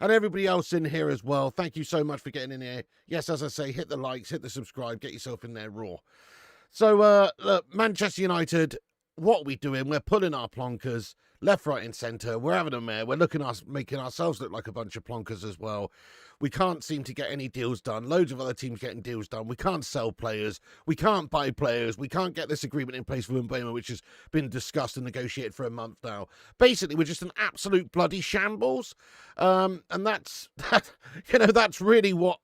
And everybody else in here as well. Thank you so much for getting in here. Yes, as I say, hit the likes, hit the subscribe, get yourself in there raw. So, look, Manchester United, what are we doing? We're pulling our plonkers left, right, and centre. We're having a mare. We're making ourselves look like a bunch of plonkers as well. We can't seem to get any deals done. Loads of other teams getting deals done. We can't sell players. We can't buy players. We can't get this agreement in place with Mbeumo, which has been discussed and negotiated for a month now. Basically, we're just an absolute bloody shambles. And that's really what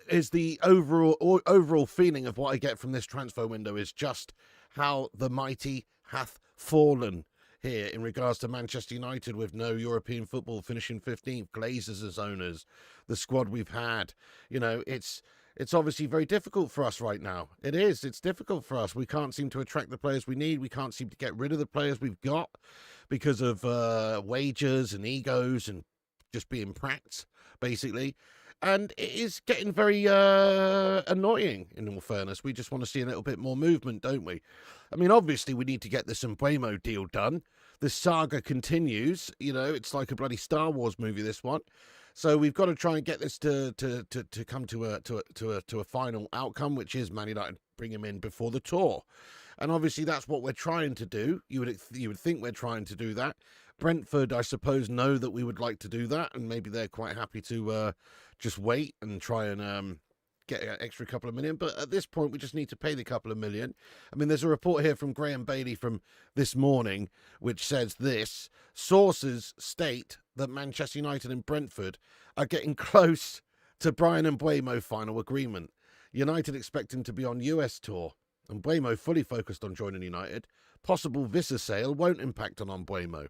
is the overall feeling of what I get from this transfer window, is just how the mighty hath fallen here in regards to Manchester United, with no European football, finishing 15th, Glazers as owners, the squad we've had. It's obviously very difficult for us right now. It is. It's difficult for us. We can't seem to attract the players we need. We can't seem to get rid of the players we've got because of wages and egos and just being pranked, basically. And it is getting very annoying, in all fairness. We just want to see a little bit more movement, don't we? I mean, obviously, we need to get this Mbeumo deal done. The saga continues. It's like a bloody Star Wars movie, this one. So we've got to try and get this to come to a final outcome, which is Man United bring him in before the tour. And obviously, that's what we're trying to do. You would think we're trying to do that. Brentford, I suppose, know that we would like to do that, and maybe they're quite happy to just wait and try and get an extra couple of million. But at this point, we just need to pay the couple of million. I mean, there's a report here from Graham Bailey from this morning, which says this: sources state that Manchester United and Brentford are getting close to Bryan Mbeumo final agreement. United expect him to be on US tour. Mbeumo fully focused on joining United. Possible Visa sale won't impact on Mbeumo.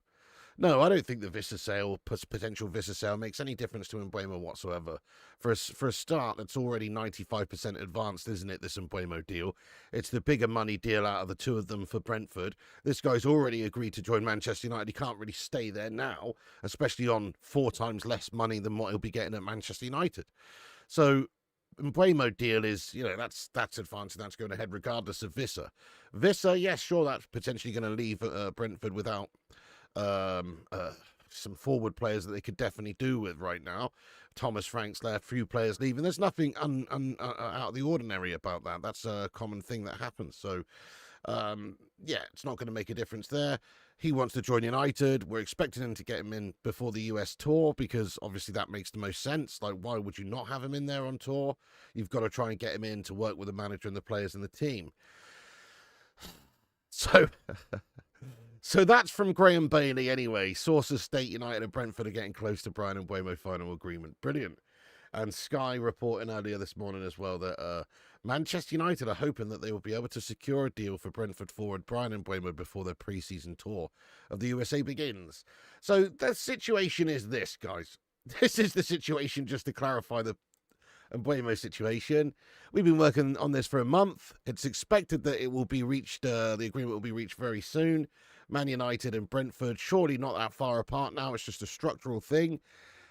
No, I don't think the Visa sale, potential Visa sale, makes any difference to Mbeumo whatsoever. For a start, that's already 95% advanced, isn't it, this Mbeumo deal? It's the bigger money deal out of the two of them for Brentford. This guy's already agreed to join Manchester United. He can't really stay there now, especially on 4 times less money than what he'll be getting at Manchester United. So Mbeumo deal is, that's advanced, and that's going ahead regardless of Visa. Visa, yes, sure, that's potentially going to leave Brentford without some forward players that they could definitely do with right now. Thomas Frank's left, few players leaving. There's nothing out of the ordinary about that. That's a common thing that happens. So, it's not going to make a difference there. He wants to join United. We're expecting him to get him in before the US tour, because obviously that makes the most sense. Like, why would you not have him in there on tour? You've got to try and get him in to work with the manager and the players and the team. So that's from Graham Bailey anyway. Sources state United and Brentford are getting close to Bryan Mbeumo final agreement. Brilliant. And Sky reporting earlier this morning as well that Manchester United are hoping that they will be able to secure a deal for Brentford forward Bryan Mbeumo before their pre-season tour of the USA begins. So the situation is this, guys. This is the situation, just to clarify the Mbeumo situation. We've been working on this for a month. It's expected that it will be reached, the agreement will be reached very soon. Man United and Brentford, surely not that far apart now. It's just a structural thing.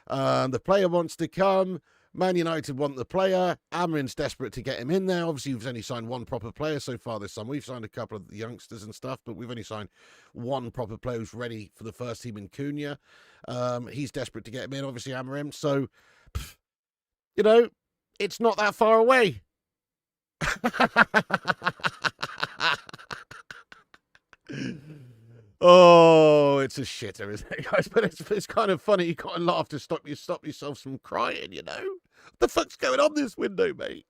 The player wants to come. Man United want the player. Amarin's desperate to get him in there. Obviously, we've only signed one proper player so far this summer. We've signed a couple of youngsters and stuff, but we've only signed one proper player who's ready for the first team in Cunha. He's desperate to get him in, obviously, Amarin. So, it's not that far away. Oh, it's a shitter, isn't it, guys? But it's kind of funny. You got to laugh to stop yourselves from crying, What the fuck's going on this window, mate?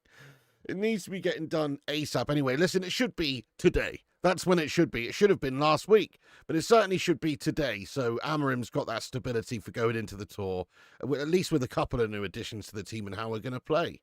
It needs to be getting done ASAP. Anyway, listen, it should be today. That's when it should be. It should have been last week, but it certainly should be today. So Amarim's got that stability for going into the tour, at least with a couple of new additions to the team and how we're going to play.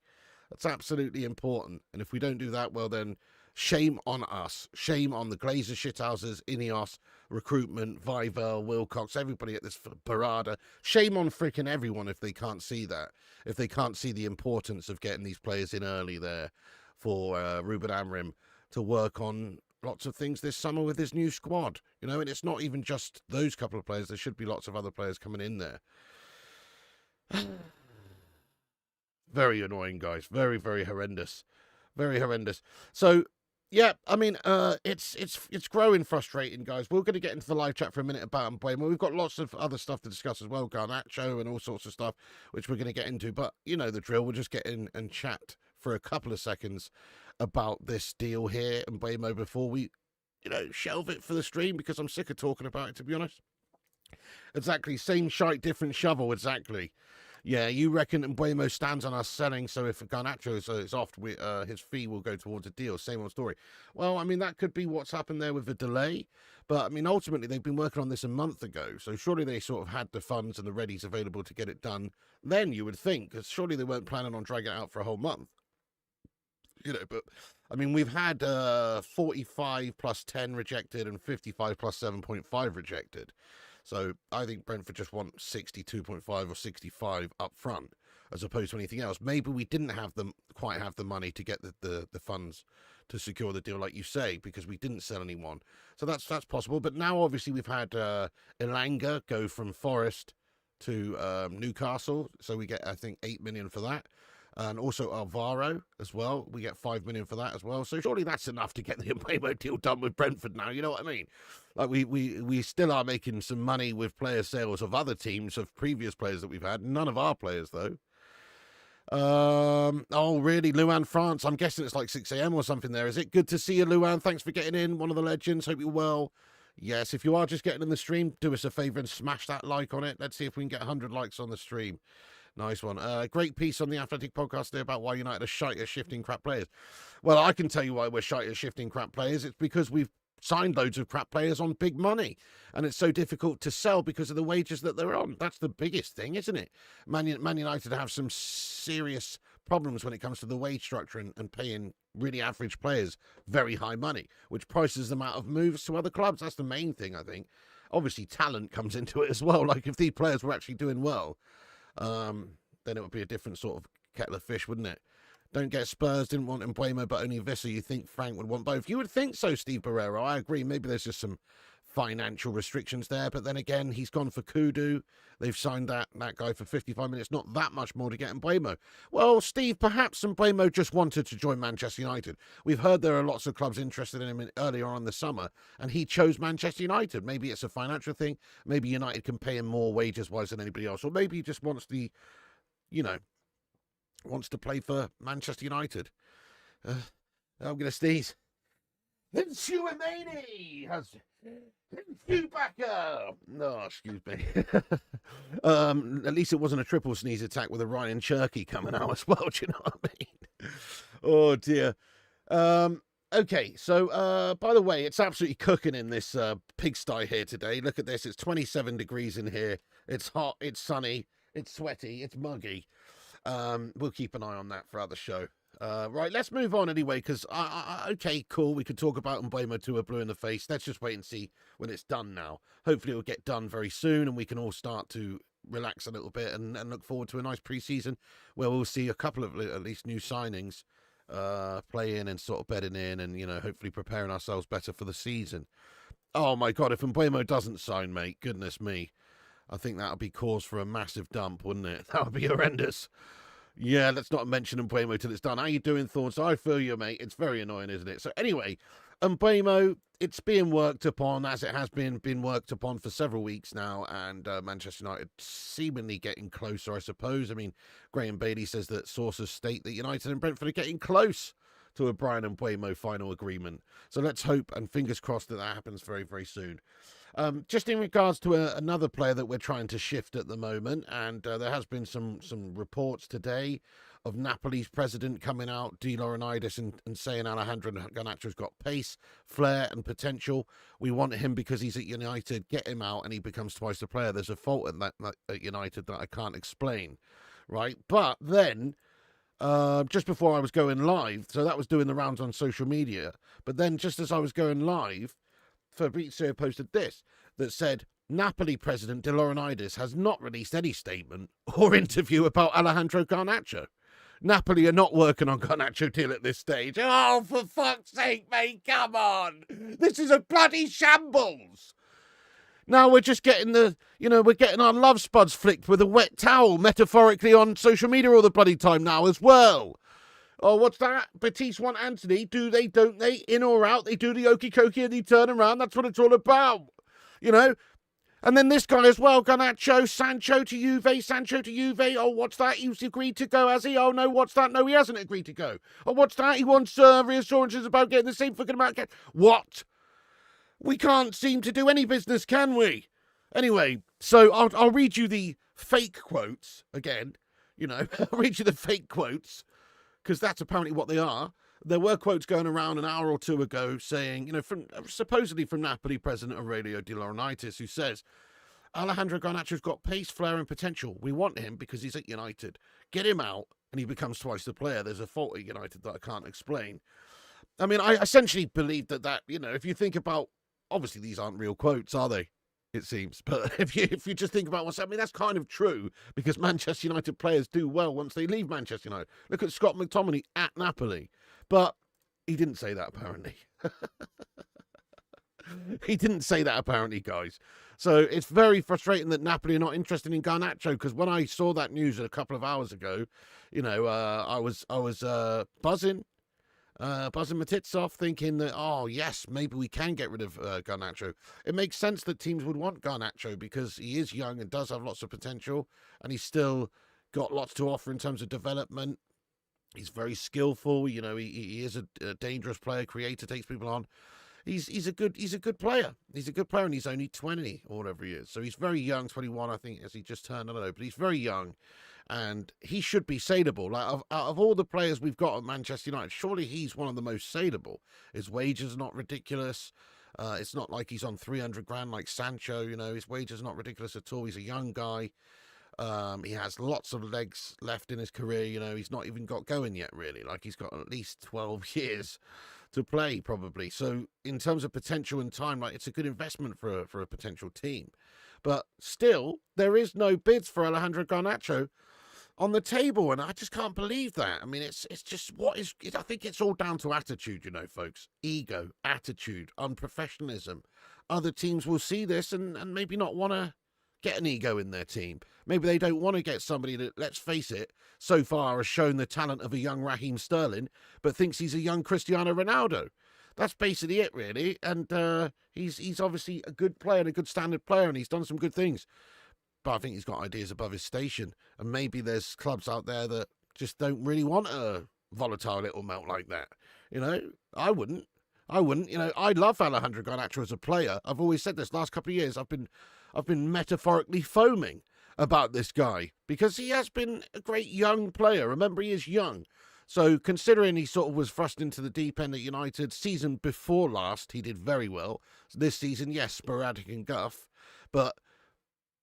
That's absolutely important. And if we don't do that, well, then shame on us. Shame on the Glazer shithouses, Ineos, recruitment, Vivel, Wilcox, everybody at this parada. Shame on freaking everyone if they can't see that. If they can't see the importance of getting these players in early there for Ruben Amorim to work on lots of things this summer with his new squad. And it's not even just those couple of players. There should be lots of other players coming in there. Very annoying, guys. Very, very horrendous. Very horrendous. So Yeah, I mean, it's growing frustrating, guys. We're going to get into the live chat for a minute about Mbeumo. We've got lots of other stuff to discuss as well, Garnacho and all sorts of stuff, which we're going to get into. But you know the drill. We'll just get in and chat for a couple of seconds about this deal here, Mbeumo, before we, shelve it for the stream, because I'm sick of talking about it, to be honest. Exactly, same shite, different shovel. Exactly. Yeah, you reckon Mbeumo stands on us selling, so if Garnacho is off, his fee will go towards a deal. Same old story. Well, I mean, that could be what's happened there with the delay. But, I mean, ultimately, they've been working on this a month ago. So surely they sort of had the funds and the readies available to get it done. Then you would think, because surely they weren't planning on dragging it out for a whole month. But, I mean, we've had 45 plus 10 rejected and 55 plus 7.5 rejected. So I think Brentford just want 62.5 or 65 up front, as opposed to anything else. Maybe we didn't quite have the money to get the funds to secure the deal, like you say, because we didn't sell anyone. So that's possible. But now, obviously, we've had Elanga go from Forest to Newcastle. So we get, I think, 8 million for that. And also Alvaro as well. We get 5 million for that as well. So surely that's enough to get the Mbeumo deal done with Brentford now. You know what I mean? Like we still are making some money with player sales of other teams, of previous players that we've had. None of our players, though. Oh, really? Luan, France. I'm guessing it's like 6 a.m. or something there. Is it? Good to see you, Luan. Thanks for getting in. One of the legends. Hope you're well. Yes, if you are just getting in the stream, do us a favour and smash that like on it. Let's see if we can get 100 likes on the stream. Nice one. Great piece on the Athletic podcast there about why United are shite at shifting crap players. Well, I can tell you why we're shite at shifting crap players. It's because we've signed loads of crap players on big money, and it's so difficult to sell because of the wages that they're on. That's the biggest thing, isn't it? Man United have some serious problems when it comes to the wage structure and paying really average players very high money, which prices them out of moves to other clubs. That's the main thing, I think. Obviously, talent comes into it as well. Like, if these players were actually doing well, then it would be a different sort of kettle of fish, wouldn't it? Don't get Spurs, didn't want Mbeumo, but only Visser. You think Frank would want both? You would think so, Steve Barrero. I agree. Maybe there's just some financial restrictions there, but then again, he's gone for Kudu. They've signed that guy for 55 minutes. Not that much more to get Mbeumo. Well, Steve, perhaps Mbeumo just wanted to join Manchester United. We've heard there are lots of clubs interested in him earlier on in the summer, and he chose Manchester United. Maybe it's a financial thing. Maybe United can pay him more wages-wise than anybody else, or maybe he just wants wants to play for Manchester United. I'm going to sneeze. Chouameni has Chewbacca. No, excuse me. At least it wasn't a triple sneeze attack with a Ryan Cherky coming out as well. Do you know what I mean? Oh dear. Okay, so by the way, it's absolutely cooking in this pigsty here today. Look at this. It's 27 degrees in here. It's hot. It's sunny. It's sweaty. It's muggy. We'll keep an eye on that throughout the show. Right, let's move on anyway, because, okay, cool, we could talk about Mbeumo to a blue in the face. Let's just wait and see when it's done now. Hopefully it will get done very soon, and we can all start to relax a little bit and look forward to a nice pre-season where we'll see a couple of, at least, new signings playing and sort of bedding in and, hopefully preparing ourselves better for the season. Oh, my God, if Mbeumo doesn't sign, mate, goodness me, I think that would be cause for a massive dump, wouldn't it? That would be horrendous. Yeah, let's not mention Mbeumo till it's done. How you doing, Thorns? I feel you, mate. It's very annoying, isn't it? So anyway, Mbeumo, it's being worked upon, as it has been worked upon for several weeks now, and Manchester United seemingly getting closer, I suppose. I mean, Graham Bailey says that sources state that United and Brentford are getting close to a Bryan Mbeumo final agreement. So let's hope and fingers crossed that happens very, very soon. Just in regards to another player that we're trying to shift at the moment, and there has been some reports today of Napoli's president coming out, De Laurentiis, and saying Alejandro Garnacho's got pace, flair, and potential. We want him because he's at United. Get him out, and he becomes twice the player. There's a fault at United that I can't explain, right? But then, just before I was going live, so that was doing the rounds on social media, but then just as I was going live, Fabrizio posted this that said Napoli president De Laurentiis has not released any statement or interview about Alejandro Garnacho. Napoli are not working on Garnacho deal at this stage. Oh, for fuck's sake, mate, come on. This is a bloody shambles. Now we're just getting we're getting our love spuds flicked with a wet towel, metaphorically, on social media all the bloody time now as well. Oh, what's that? Batiste want Anthony. Do they, don't they? In or out? They do the okey cokey and they turn around. That's what it's all about. You know? And then this guy as well, Garnacho, Sancho to Juve, Sancho to Juve. Oh, what's that? He's agreed to go, has he? Oh, no, what's that? No, he hasn't agreed to go. Oh, what's that? He wants reassurances about getting the same fucking amount of cash. What? We can't seem to do any business, can we? Anyway, so I'll read you the fake quotes again. You know, I'll read you the fake quotes, because that's apparently what they are. There were quotes going around an hour or two ago saying, you know, from supposedly from Napoli president Aurelio De Laurentiis, who says, Alejandro Garnacho's got pace, flair and potential. We want him because he's at United. Get him out and he becomes twice the player. There's a fault at United that I can't explain. I mean, I essentially believe that, you know, if you think about, obviously these aren't real quotes, are they? It seems. But if you just think about what's happening, that's kind of true, because Manchester United players do well once they leave Manchester United. Look at Scott McTominay at Napoli. But he didn't say that, apparently. He didn't say that, apparently, guys. So it's very frustrating that Napoli are not interested in Garnacho, because when I saw that news a couple of hours ago, you know, I was buzzing my tits off, thinking that, oh, yes, maybe we can get rid of Garnacho. It makes sense that teams would want Garnacho because he is young and does have lots of potential, and he's still got lots to offer in terms of development. He's very skillful. You know, he is a dangerous player, creator, takes people on. He's a good player. He's a good player, and he's only 20 or whatever he is. So he's very young, 21, I think, as he just turned. I don't know, but he's very young, and he should be saleable. Like out of all the players we've got at Manchester United, surely he's one of the most saleable. His wages are not ridiculous. It's not like he's on 300 grand like Sancho. You know, his wages are not ridiculous at all. He's a young guy. He has lots of legs left in his career. You know, he's not even got going yet, really. Like, he's got at least 12 years to play, probably. So in terms of potential and time, like, it's a good investment for a potential team. But still, there is no bids for Alejandro Garnacho on the table, and I just can't believe that. I mean, it's just I think it's all down to attitude, you know, folks. Ego, attitude, unprofessionalism. Other teams will see this and maybe not want to get an ego in their team. Maybe they don't want to get somebody that, let's face it, so far has shown the talent of a young Raheem Sterling, but thinks he's a young Cristiano Ronaldo. That's basically it, really. And he's obviously a good player and a good standard player, and he's done some good things. But I think he's got ideas above his station. And maybe there's clubs out there that just don't really want a volatile little melt like that. You know, I wouldn't. You know, I love Alejandro Garnacho as a player. I've always said this. Last couple of years, I've been metaphorically foaming about this guy because he has been a great young player. Remember, he is young. So considering he sort of was thrust into the deep end at United season before last, he did very well. This season, yes, sporadic and guff. But,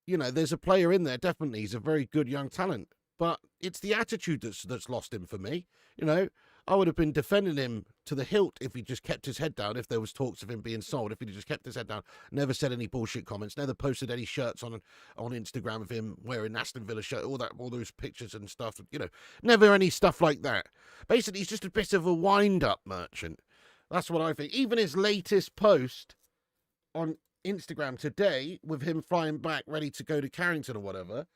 you know, there's a player in there, definitely. He's a very good young talent. But it's the attitude that's lost him for me. You know, I would have been defending him to the hilt if he just kept his head down, if there was talks of him being sold, if he just kept his head down, never said any bullshit comments, never posted any shirts on Instagram of him wearing an Aston Villa shirt, all those pictures and stuff, you know, never any stuff like that. Basically, he's just a bit of a wind-up merchant. That's what I think. Even his latest post on Instagram today, with him flying back ready to go to Carrington or whatever,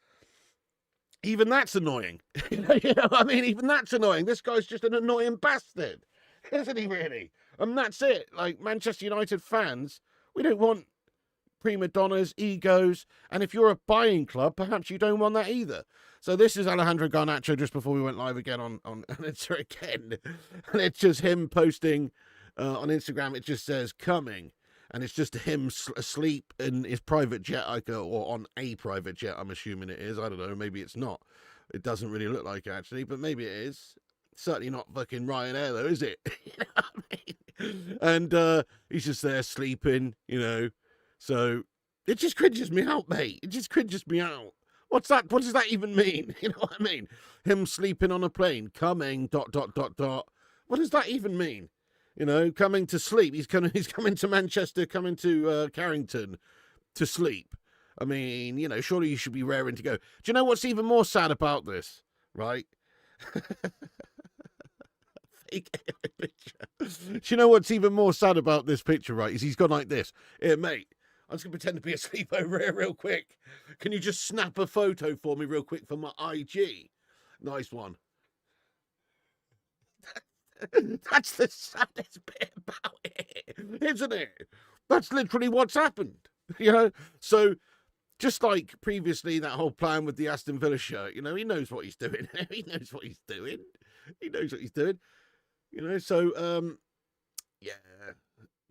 even that's annoying. You know what I mean? Even that's annoying. This guy's just an annoying bastard, isn't he, really? And that's it. Like, Manchester United fans, we don't want prima donnas, egos, and if you're a buying club, perhaps you don't want that either. So this is Alejandro Garnacho just before we went live again on Insta again. And it's just him posting on Instagram. It just says, coming. And it's just him asleep in his private jet, or on a private jet, I'm assuming it is. I don't know, maybe it's not. It doesn't really look like it, actually, but maybe it is. Certainly not fucking Ryanair, though, is it? You know what I mean? And he's just there sleeping, you know. So it just cringes me out, mate. It just cringes me out. What's that? What does that even mean? You know what I mean? Him sleeping on a plane, coming, ... What does that even mean? You know, coming to sleep. He's coming to Manchester, coming to Carrington to sleep. I mean, you know, surely you should be raring to go. Do you know what's even more sad about this, right? Fake picture. Do you know what's even more sad about this picture, right? Is he's gone like this. Here, mate, I'm just going to pretend to be asleep over here real quick. Can you just snap a photo for me real quick for my IG? Nice one. That's the saddest bit about it, isn't it? That's literally what's happened, you know? So, just like previously, that whole plan with the Aston Villa shirt, you know, he knows what he's doing. He knows what he's doing. He knows what he's doing. You know, so, yeah.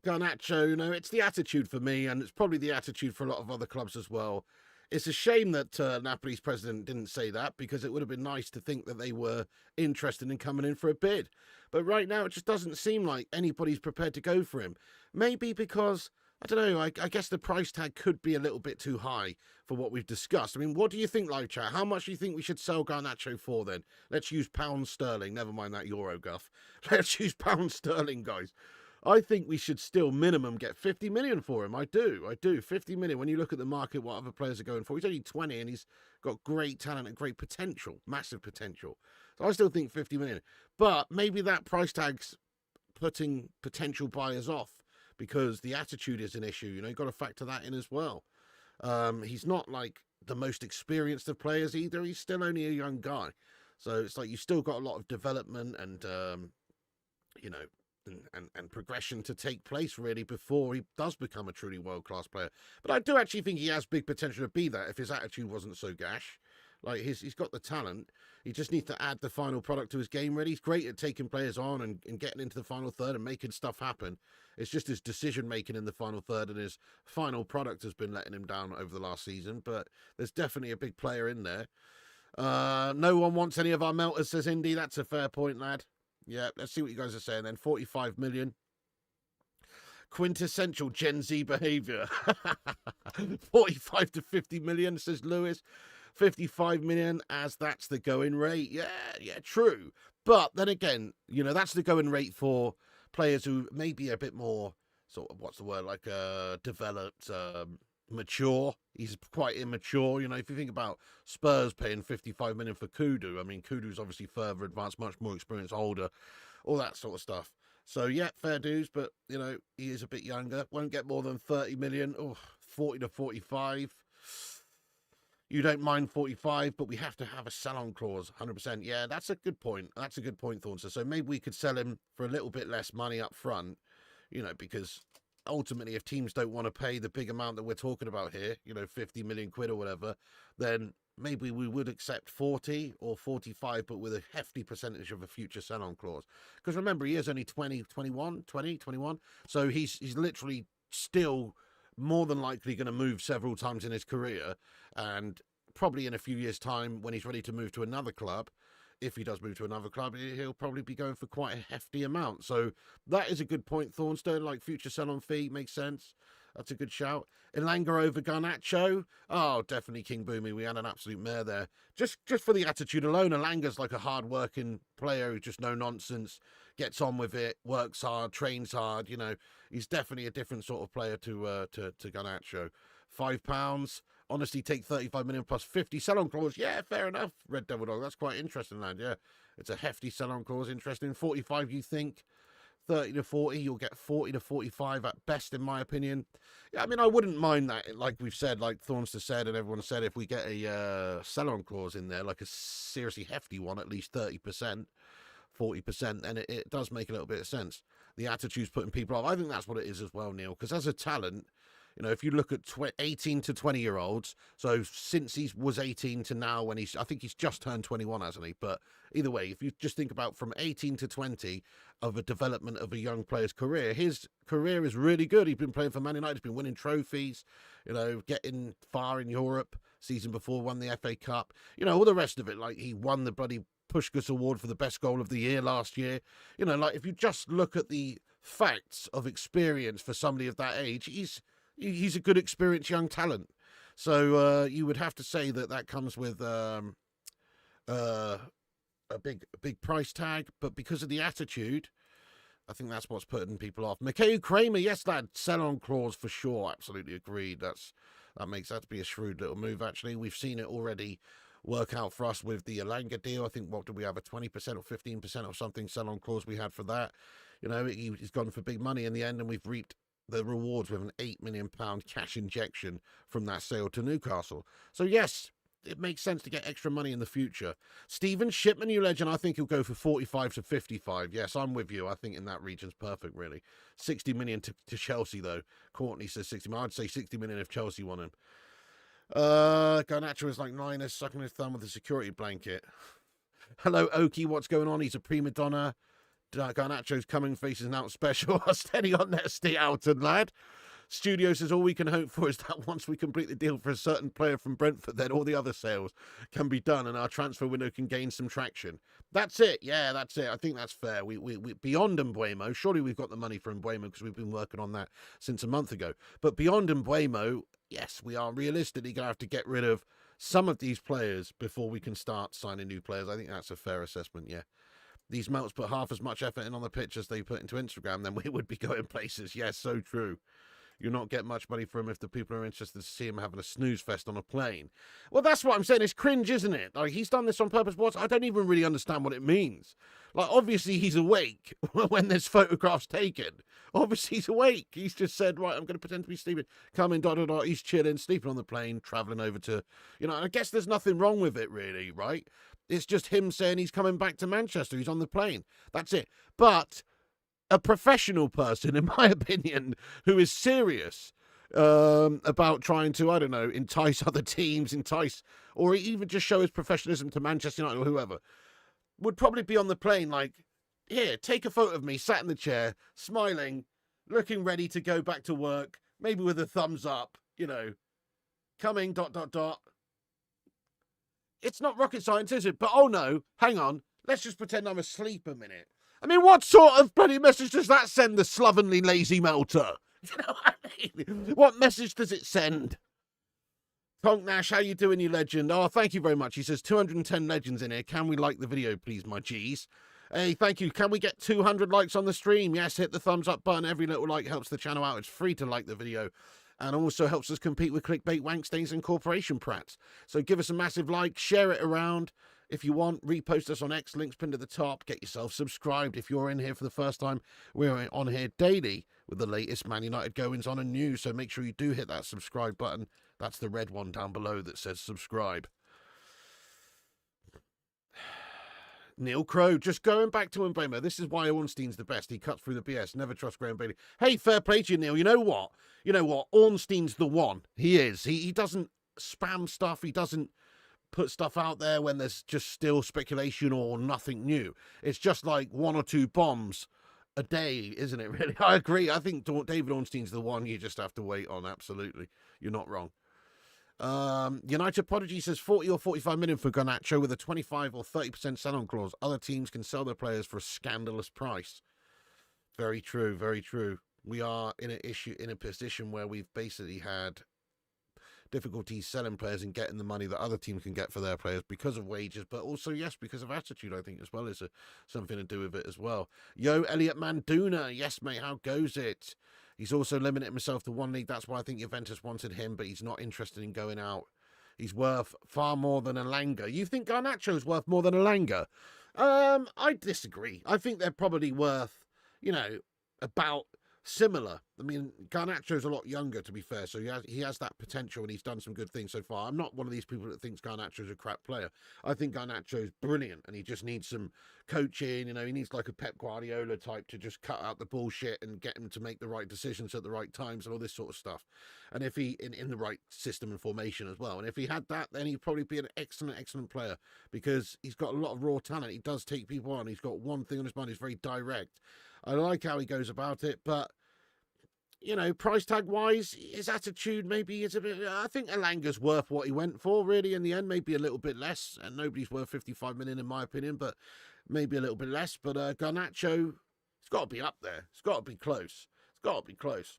Garnacho, you know, it's the attitude for me, and it's probably the attitude for a lot of other clubs as well. It's a shame that Napoli's president didn't say that, because it would have been nice to think that they were interested in coming in for a bid. But right now, it just doesn't seem like anybody's prepared to go for him. Maybe because, I don't know, I guess the price tag could be a little bit too high for what we've discussed. I mean, what do you think, live chat? How much do you think we should sell Garnacho for then? Let's use pound sterling. Never mind that euro guff. Let's use pound sterling, guys. I think we should still minimum get 50 million for him. I do. 50 million. When you look at the market, what other players are going for, he's only 20 and he's got great talent and great potential, massive potential. So I still think 50 million. But maybe that price tag's putting potential buyers off because the attitude is an issue. You know, you've got to factor that in as well. He's not like the most experienced of players either. He's still only a young guy. So it's like you've still got a lot of development and, you know, and progression to take place really before he does become a truly world-class player. But I do actually think he has big potential to be that if his attitude wasn't so gash. Like he's got the talent. He just needs to add the final product to his game really. He's great at taking players on and getting into the final third and making stuff happen. It's just his decision making in the final third and his final product has been letting him down over the last season. But there's definitely a big player in there. No one wants any of our melters, says Indy. That's a fair point, lad. Yeah, let's see what you guys are saying then. 45 million. Quintessential Gen Z behavior. 45 to 50 million, says Lewis. 55 million, as that's the going rate. Yeah, true. But then again, you know, that's the going rate for players who may be a bit more, sort of, what's the word, like developed, mature. He's quite immature. You know, if you think about Spurs paying 55 million for Kudu, I mean, Kudu's obviously further advanced, much more experienced, older, all that sort of stuff. So yeah, fair dues, but you know, he is a bit younger. Won't get more than 30 million. Oh, 40 to 45. You don't mind 45, but we have to have a sell-on clause, 100%. Yeah, that's a good point. That's a good point, Thornton. So maybe we could sell him for a little bit less money up front, you know, because ultimately, if teams don't want to pay the big amount that we're talking about here, you know, 50 million quid or whatever, then maybe we would accept 40 or 45, but with a hefty percentage of a future sell-on clause. Because remember, he is only 21. So he's literally still more than likely going to move several times in his career. And probably in a few years' time, when he's ready to move to another club, if he does move to another club, he'll probably be going for quite a hefty amount. So that is a good point, Thornstone. Like future sell-on fee makes sense. That's a good shout. Elanga over Garnacho. Oh, definitely King Boomy. We had an absolute mare there. Just for the attitude alone, Elanga's like a hard-working player who's just no nonsense, gets on with it, works hard, trains hard. You know, he's definitely a different sort of player to Garnacho. £5. Honestly, take 35 million plus 50 sell-on clause. Yeah, fair enough, Red Devil Dog. That's quite interesting, lad. Yeah, it's a hefty sell-on clause. Interesting. 45, you think? 30 to 40, you'll get 40 to 45 at best, in my opinion. Yeah, I mean, I wouldn't mind that, like we've said, like Thornster said, and everyone said, if we get a sell-on clause in there, like a seriously hefty one, at least 30%, 40%, then it does make a little bit of sense. The attitude's putting people off. I think that's what it is as well, Neil, because as a talent, you know, if you look at 18 to 20-year-olds, so since he was 18 to now, when I think he's just turned 21, hasn't he? But either way, if you just think about from 18 to 20 of a development of a young player's career, his career is really good. He's been playing for Man United, he's been winning trophies, you know, getting far in Europe. Season before, won the FA Cup, you know, all the rest of it. Like, he won the bloody Puskás Award for the best goal of the year last year. You know, like, if you just look at the facts of experience for somebody of that age, he's a good, experienced young talent. So you would have to say that comes with a big price tag. But because of the attitude, I think that's what's putting people off. Mikhail Kramer, yes, lad, sell-on clause for sure. Absolutely agreed. That makes that to be a shrewd little move, actually. We've seen it already work out for us with the Elanga deal. I think, what did we have, a 20% or 15% or something sell-on clause we had for that? You know, he's gone for big money in the end, and we've reaped the rewards with an £8 million cash injection from that sale to Newcastle. So yes, it makes sense to get extra money in the future. Steven Shipman, new legend, I think he'll go for 45 to 55. Yes, I'm with you. I think in that region's perfect, really. 60 million to Chelsea, though. Courtney says 60 million. I'd say 60 million if Chelsea won him. Garnacho is like Niners sucking his thumb with a security blanket. Hello, Oki. What's going on? He's a prima donna. Garnacho's coming faces an out special. Steady on there, stay out, lad. Studio says all we can hope for is that once we complete the deal for a certain player from Brentford, then all the other sales can be done and our transfer window can gain some traction. That's it. Yeah, that's it. I think that's fair. We beyond Mbeumo, surely we've got the money for Mbeumo because we've been working on that since a month ago. But beyond Mbeumo, yes, we are realistically going to have to get rid of some of these players before we can start signing new players. I think that's a fair assessment, yeah. These melts put half as much effort in on the pitch as they put into Instagram, then we would be going places. Yes, so true. You'll not get much money for him if the people are interested to see him having a snooze fest on a plane. Well, that's what I'm saying. It's cringe, isn't it? Like, he's done this on purpose. I don't even really understand what it means. Like, obviously, he's awake when there's photographs taken. Obviously, he's awake. He's just said, right, I'm going to pretend to be sleeping. Coming, He's chilling, sleeping on the plane, travelling over to... I guess there's nothing wrong with it, really, right? It's just him saying he's coming back to Manchester. He's on the plane. That's it. But... a professional person, in my opinion, who is serious about trying to, I don't know, entice other teams, or even just show his professionalism to Manchester United or whoever, would probably be on the plane like, here, take a photo of me, sat in the chair, smiling, looking ready to go back to work, maybe with a thumbs up, coming, ... It's not rocket science, is it? But, oh no, hang on, let's just pretend I'm asleep a minute. I mean, what sort of bloody message does that send, the slovenly lazy melter? You know what I mean? What message does it send? Tonk Nash, how you doing, you legend? Oh, thank you very much. He says 210 legends in here. Can we like the video, please, my G's? Hey, thank you. Can we get 200 likes on the stream? Yes, hit the thumbs up button. Every little like helps the channel out. It's free to like the video and also helps us compete with clickbait, wankstains, and corporation prats. So give us a massive like, share it around. If you want, repost us on X, links pinned at the top. Get yourself subscribed. If you're in here for the first time, we're on here daily with the latest Man United goings on and news. So make sure you do hit that subscribe button. That's the red one down below that says subscribe. Neil Crow, just going back to Mbeumo. This is why Ornstein's the best. He cuts through the BS. Never trust Graham Bailey. Hey, fair play to you, Neil. You know what? Ornstein's the one. He is. He doesn't spam stuff. He doesn't put stuff out there when there's just still speculation or nothing new. It's just like one or two bombs a day, isn't it, really? I agree. I think David Ornstein's the one you just have to wait on. Absolutely. You're not wrong. United Prodigy says 40 or 45 million for Garnacho with a 25 or 30% sell-on clause. Other teams can sell their players for a scandalous price. Very true, very true. We are in a position where we've basically had difficulties selling players and getting the money that other teams can get for their players because of wages, but also, yes, because of attitude, I think, as well as something to do with it as well. Yo, Elliot Manduna. Yes, mate, how goes it? He's also limited himself to one league. That's why I think Juventus wanted him, but he's not interested in going out. He's worth far more than Elanga. You think Garnacho's worth more than Elanga? I disagree. I think they're probably worth, about similar. I mean, Garnacho's a lot younger, to be fair, so he has that potential and he's done some good things so far. I'm not one of these people that thinks Garnacho's a crap player. I think Garnacho's brilliant and he just needs some coaching. He needs like a Pep Guardiola type to just cut out the bullshit and get him to make the right decisions at the right times and all this sort of stuff. And if he, in the right system and formation as well. And if he had that, then he'd probably be an excellent player because he's got a lot of raw talent. He does take people on. He's got one thing on his mind. He's very direct. I like how he goes about it, but price tag wise, his attitude maybe is a bit. I think Elanga's worth what he went for, really. In the end, maybe a little bit less, and nobody's worth 55 million in my opinion, but maybe a little bit less. But Garnacho, it's got to be up there. It's got to be close. It's got to be close.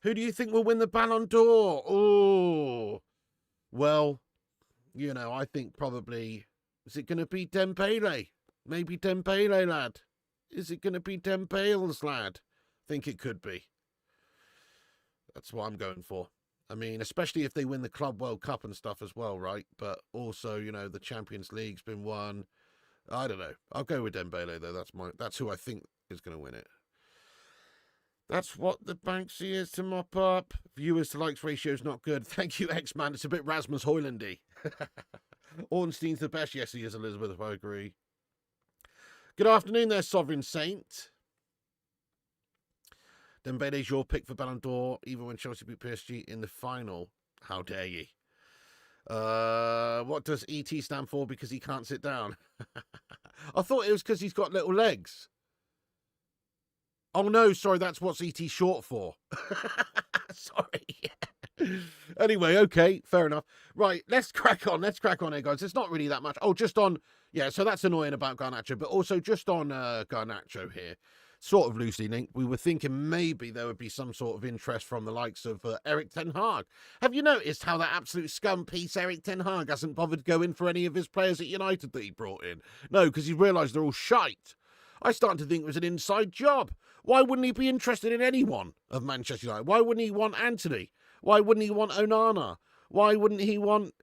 Who do you think will win the Ballon d'Or? Oh, well, I think probably is it going to be Dembele? Maybe Dembele, lad. Is it going to be Dembele's lad? I think it could be. That's what I'm going for. I mean, especially if they win the Club World Cup and stuff as well, right? But also, the Champions League's been won. I don't know. I'll go with Dembele though. That's who I think is going to win it. That's what the Banksy is to mop up. Viewers to likes ratio is not good. Thank you, X-Man. It's a bit Rasmus Hoylandy. Ornstein's the best. Yes, he is, Elizabeth. I agree. Good afternoon there, Sovereign Saint. Dembele's your pick for Ballon d'Or, even when Chelsea beat PSG in the final. How dare ye? What does ET stand for? Because he can't sit down. I thought it was because he's got little legs. Oh, no, sorry, that's what's ET short for. Sorry. Anyway, okay, fair enough. Right, let's crack on. Let's crack on here, guys. It's not really that much. Oh, just on... Yeah, so that's annoying about Garnacho, but also just on Garnacho here, sort of loosely linked, we were thinking maybe there would be some sort of interest from the likes of Erik ten Hag. Have you noticed how that absolute scum piece Erik ten Hag hasn't bothered to go in for any of his players at United that he brought in? No, because he realised they're all shite. I started to think it was an inside job. Why wouldn't he be interested in anyone of Manchester United? Why wouldn't he want Anthony? Why wouldn't he want Onana? Why wouldn't he want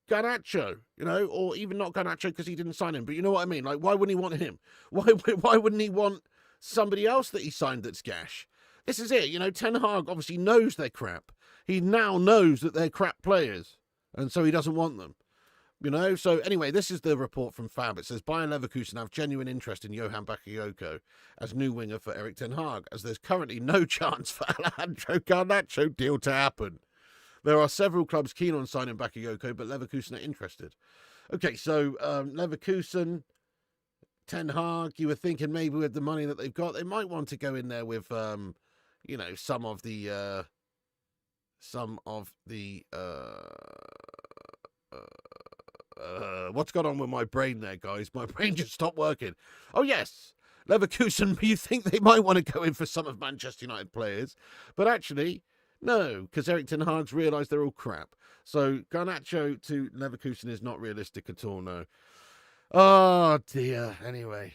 Garnacho? You know, or even not Garnacho because he didn't sign him. But you know what I mean? Like, why wouldn't he want him? Why wouldn't he want somebody else that he signed that's gash? This is it. You know, Ten Hag obviously knows they're crap. He now knows that they're crap players. And so he doesn't want them. You know, so anyway, this is the report from Fab. It says, Bayern Leverkusen have genuine interest in Johan Bakayoko as new winger for Erik ten Hag, as there's currently no chance for Alejandro Garnacho deal to happen. There are several clubs keen on signing Bakayoko, but Leverkusen are interested. Okay, so Leverkusen, Ten Hag, you were thinking maybe with the money that they've got, they might want to go in there with, you know, some of the what's going on with my brain there, guys? My brain just stopped working. Oh, yes. Leverkusen, you think they might want to go in for some of Manchester United players. But actually, no, because Erik ten Hag's realised they're all crap. So Garnacho to Leverkusen is not realistic at all, no. Oh, dear. Anyway.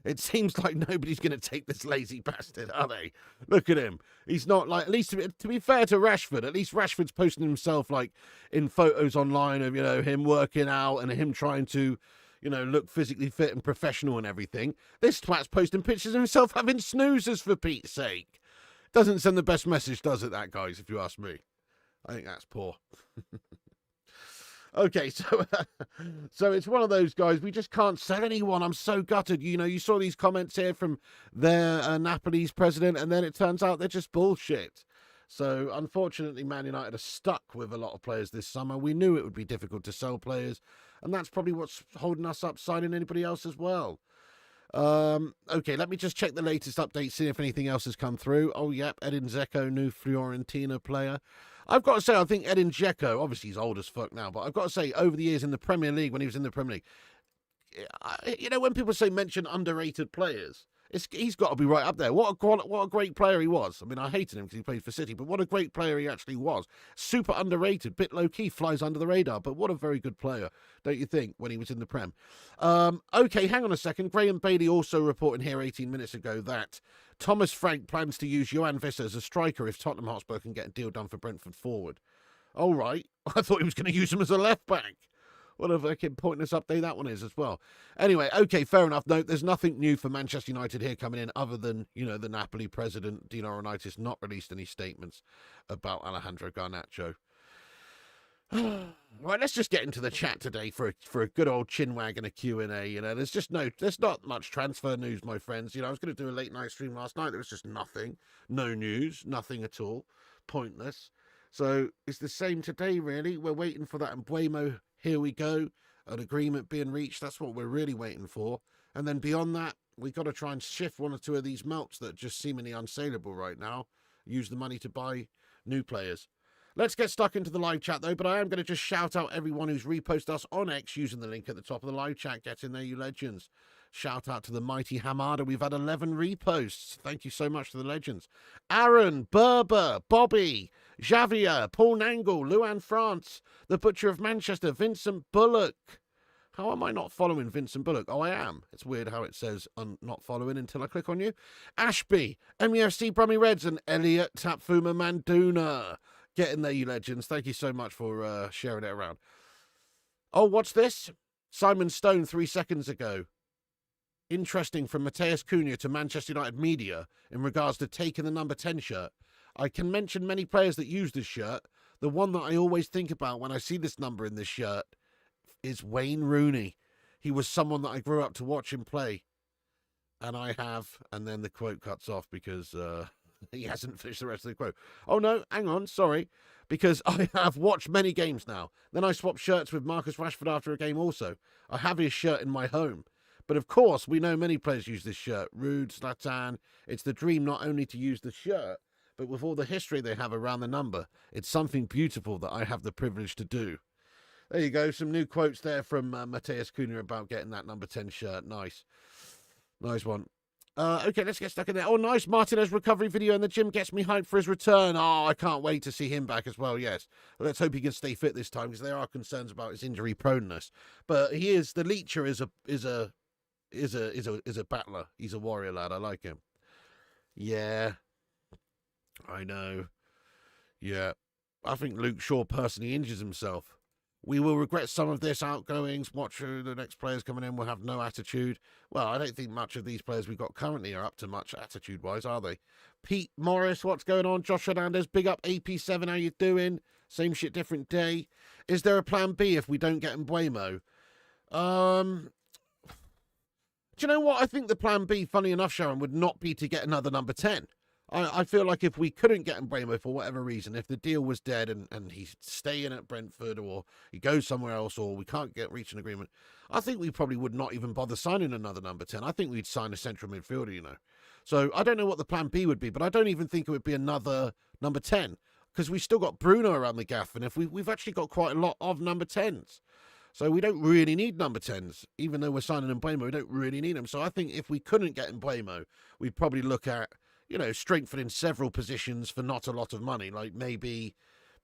It seems like nobody's going to take this lazy bastard, are they? Look at him. He's not like, at least to be fair to Rashford, at least Rashford's posting himself like in photos online of, you know, him working out and him trying to, you know, look physically fit and professional and everything. This twat's posting pictures of himself having snoozers, for Pete's sake. Doesn't send the best message, does it, that, guys, if you ask me? I think that's poor. Okay, so it's one of those guys, we just can't sell anyone. I'm so gutted. You know, you saw these comments here from their Napoli's president, and then it turns out they're just bullshit. So, unfortunately, Man United are stuck with a lot of players this summer. We knew it would be difficult to sell players, and that's probably what's holding us up signing anybody else as well. Okay, let me just check the latest update, see if anything else has come through. Oh, yep, Edin Dzeko, new Fiorentina player. I've got to say, I think Edin Dzeko, obviously he's old as fuck now, but I've got to say, over the years in the Premier League, when he was in the Premier League, you know, when people say mention underrated players, he's got to be right up there. What a great player he was. I mean, I hated him because he played for City, but what a great player he actually was. Super underrated, bit low-key, flies under the radar, but what a very good player, don't you think, when he was in the Prem? Okay, hang on a second. Graham Bailey also reporting here 18 minutes ago that Thomas Frank plans to use Johan Vissa as a striker if Tottenham Hotspur can get a deal done for Brentford forward. All right. I thought he was going to use him as a left-back. What a fucking pointless update that one is as well. Anyway, okay, fair enough. No, there's nothing new for Manchester United here coming in other than, you know, the Napoli president, Dino Ornaitis, not released any statements about Alejandro Garnacho. Right, let's just get into the chat today for a good old chinwag and a Q&A. You know, there's not much transfer news, my friends. You know, I was going to do a late night stream last night. There was just nothing. No news, nothing at all. Pointless. So it's the same today, really. We're waiting for that Mbeumo. Here we go, an agreement being reached. That's what we're really waiting for. And then beyond that, we've got to try and shift one or two of these melts that are just seemingly unsaleable right now. Use the money to buy new players. Let's get stuck into the live chat, though, but I am going to just shout out everyone who's reposted us on X using the link at the top of the live chat. Get in there, you legends. Shout out to the mighty Hamada. We've had 11 reposts. Thank you so much to the legends. Aaron, Berber, Bobby, Javier, Paul Nangle, Luan France, the Butcher of Manchester, Vincent Bullock. How am I not following Vincent Bullock? Oh, I am. It's weird how it says I'm not following until I click on you. Ashby, MUFC Brummy Reds, and Elliot Tapfuma Manduna. Get in there, you legends. Thank you so much for sharing it around. Oh, what's this? Simon Stone 3 seconds ago. interesting from Matheus Cunha to Manchester United media in regards to taking the number 10 shirt. I can mention many players that use this shirt. The one that I always think about when I see this number in this shirt is Wayne Rooney. He was someone that I grew up to watch him play. And I have, and then the quote cuts off because he hasn't finished the rest of the quote. Oh no, hang on, sorry. Because I have watched many games now. Then I swapped shirts with Marcus Rashford after a game also. I have his shirt in my home. But of course, we know many players use this shirt. Ruud, Zlatan. It's the dream not only to use the shirt, but with all the history they have around the number. It's something beautiful that I have the privilege to do. There you go, some new quotes there from Matheus Cunha about getting that number 10 shirt. Nice. Nice one. Okay, let's get stuck in there. Oh, nice. Martinez recovery video in the gym gets me hyped for his return. Oh, I can't wait to see him back as well, yes. Let's hope he can stay fit this time because there are concerns about his injury proneness. But he is, the Leecher is a battler. He's a warrior lad. I like him. Yeah. I know. Yeah. I think Luke Shaw personally injures himself. We will regret some of this outgoings. Watch who the next players coming in will have no attitude. Well, I don't think much of these players we've got currently are up to much attitude-wise, are they? Pete Morris, what's going on? Josh Hernandez, big up AP7, how you doing? Same shit, different day. Is there a plan B if we don't get Mbeumo? Do you know what? I think the plan B, funny enough, Sharon, would not be to get another number 10. I feel like if we couldn't get Mbeumo for whatever reason, if the deal was dead and he's staying at Brentford or he goes somewhere else or we can't reach an agreement, I think we probably would not even bother signing another number 10. I think we'd sign a central midfielder, you know. So I don't know what the plan B would be, but I don't even think it would be another number 10 because we've still got Bruno around the gaff and if we've actually got quite a lot of number 10s. So we don't really need number 10s. Even though we're signing Mbeumo, we don't really need them. So I think if we couldn't get Mbeumo, we'd probably look at, you know, strengthening several positions for not a lot of money. Like maybe,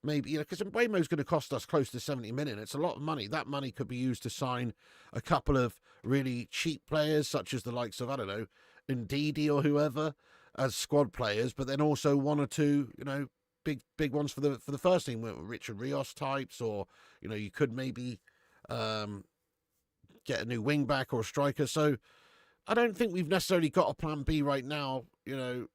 you know, because Mbeumo's going to cost us close to 70 million. It's a lot of money. That money could be used to sign a couple of really cheap players, such as the likes of, I don't know, Ndidi or whoever, as squad players, but then also one or two, you know, big ones for the first team, Richard Rios types, or, you know, you could maybe get a new wing back or a striker. So I don't think we've necessarily got a plan B right now, you know,